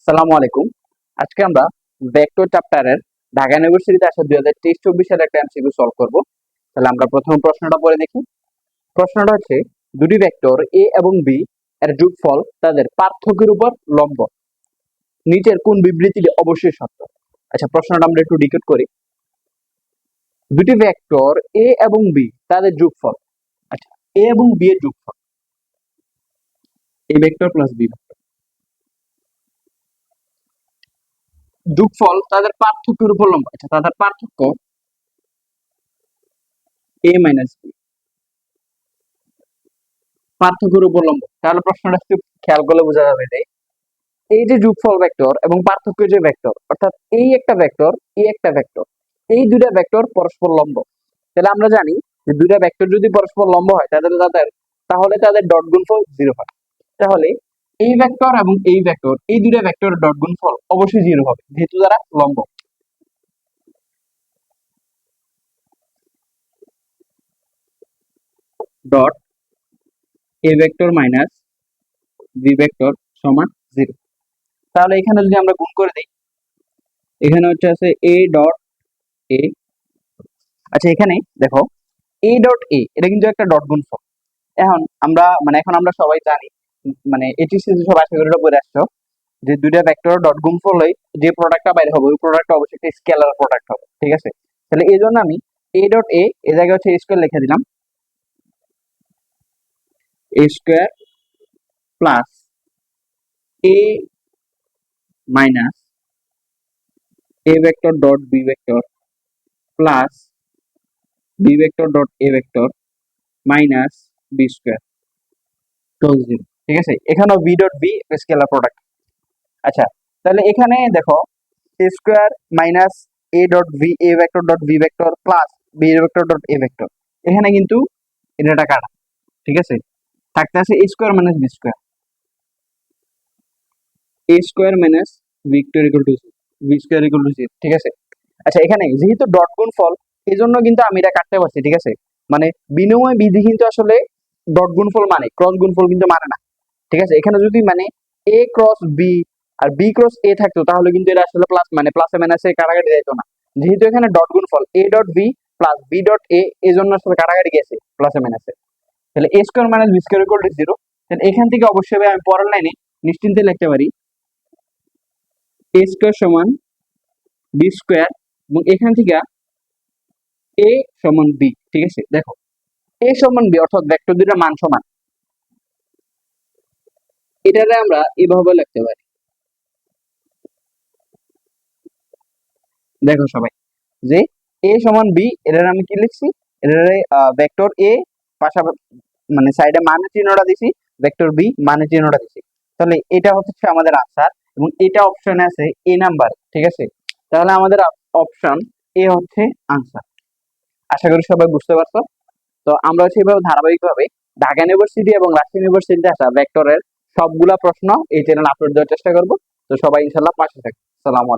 সালামু আলাইকুম। আজকে আমরা ভেক্টর চ্যাপ্টারের ঢাকা ইউনিভার্সিটিতে আসা 2023-24 সালের একটা এমসিকিউ সলভ করব। তাহলে আমরা প্রথম প্রশ্নটা পড়ে দেখি। প্রশ্নটা হচ্ছে দুটি ভেক্টর এ এবং বি এর যোগফল তাদের পার্থক্যের উপর লম্ব। নিচের কোন বিবৃতিটি অবশ্যই সত্য? আচ্ছা, প্রশ্নটা আমরা একটু ডিকোড করি। দুটি ভেক্টর এ এবং বি তাদের যোগফল। আচ্ছা, এ এবং বি এর যোগফল, A vector plus B vector, যোগফল তাদের পার্থক্যের উপর লম্ব। আচ্ছা, তাদের পার্থক্য এ মাইনাস বি, পার্থক্যের উপর লম্ব। তাহলে প্রশ্নটা একটু খেয়াল করলে বোঝা যাবে যে এই যে যোগফল ভেক্টর এবং পার্থক্য যে ভেক্টর, অর্থাৎ এই একটা ভেক্টর, এই একটা ভেক্টর, এই দুইটা ভেক্টর পরস্পর লম্ব। তাহলে আমরা জানি যে দুইটা ভেক্টর যদি পরস্পর লম্ব হয় তাহলে তাদের ডট গুণফল 0 হয়। তাহলে এই ভেক্টর এবং এই ভেক্টর, এই দুইটা ভেক্টরের ডট গুণফল অবশ্যই 0 হবে যেহেতু তারা লম্ব। Dot A vector minus B vector সমান 0। তাহলে এখানে যদি আমরা গুণ করে দিই, এখানে হচ্ছে আছে এ ডট এ। আচ্ছা, এখানে দেখো এ ডট এ, এটা কিন্তু একটা ডট গুণফল। এখন আমরা সবাই জানি, মানে এইচএসসি সব আশা করি এটা পড়ে আসছো, যে দুইটা ভেক্টর ডট গুণফল হলে যে প্রোডাক্টটা বাইরে হবে ওই প্রোডাক্টটা অবশ্যই একটা স্কেলার প্রোডাক্ট হবে। ঠিক আছে, তাহলে এই জন্য আমি এ ডট এ এর জায়গায় হচ্ছে স্কোয়ার লিখে দিলাম, A square plus A minus A vector dot B vector plus B vector dot A vector minus B square close 0। ঠিক আছে, এখানেও B dot B scalar product. আচ্ছা, তাহলে এখানে দেখো A square minus A dot V A vector dot B vector plus B vector dot A vector, এখানে কিন্তু এটা কাটা। ঠিক আছে, থাকতে আছে A square minus B square, A square minus B square equal to B square equal to 0। ঠিক আছে, আচ্ছা এখানে যেহেতু ডট গুণ ফল এই জন্য কিন্তু আমি এটা কাটতে পারছি। ঠিক আছে, মানে বিনিময় বিধি কিন্তু আসলে ডট গুণফল মানে ক্রস গুণফল কিন্তু মানে না। ঠিক আছে, এখানে যদি মানে এ ক্রস বি আর বি ক্রস এ থাকতো তাহলে কিন্তু এটা আসলে প্লাস মানে প্লাসে মাইনাসে কাটাকাটি যেত না। যেহেতু এখানে ডট গুণফল A dot B plus B dot A, এই জন্য আসলে কাটাকাটি গেছে প্লাসে মাইনাসে। তাহলে A square minus B square equal to 0। তাহলে এখান থেকে অবশ্যই আমি পরের লাইনে নিশ্চিন্তে লিখতে পারি এ স্কোয়ার সমান বি স্কোয়ার, এবং এখান থেকে এ সমান বি। ঠিক আছে, দেখো এ সমান বি অর্থাৎ ভেক্টর দুইটার মান সমান, এটারে আমরা এভাবে লিখতে পারি। দেখো সবাই, যে এ সমান বি, এটার আমি কি লিখছি, এটারে ভেক্টর এ পাশাপাশি মানে সাইডে মানের চিহ্নটা দিছি, ভেক্টর বি মানের চিহ্নটা দিছি। তাহলে এটা হচ্ছে আমাদের আনসার, এবং এটা অপশনে আছে এ নাম্বার। ঠিক আছে, তাহলে আমাদের অপশন এ হচ্ছে আনসার। আশা করি সবাই বুঝতে পারছো। তো আমরা হচ্ছে এইভাবে ধারাবাহিকভাবে ঢাকা ইউনিভার্সিটি এবং রাজশাহী ইউনিভার্সিটিতে আসা ভেক্টরের সবগুলা প্রশ্ন এই চ্যানেল আপলোড দেওয়ার চেষ্টা করব। তো সবাই ইনশাল্লাহ পাশে থাকবে। সালাম আলাইকুম।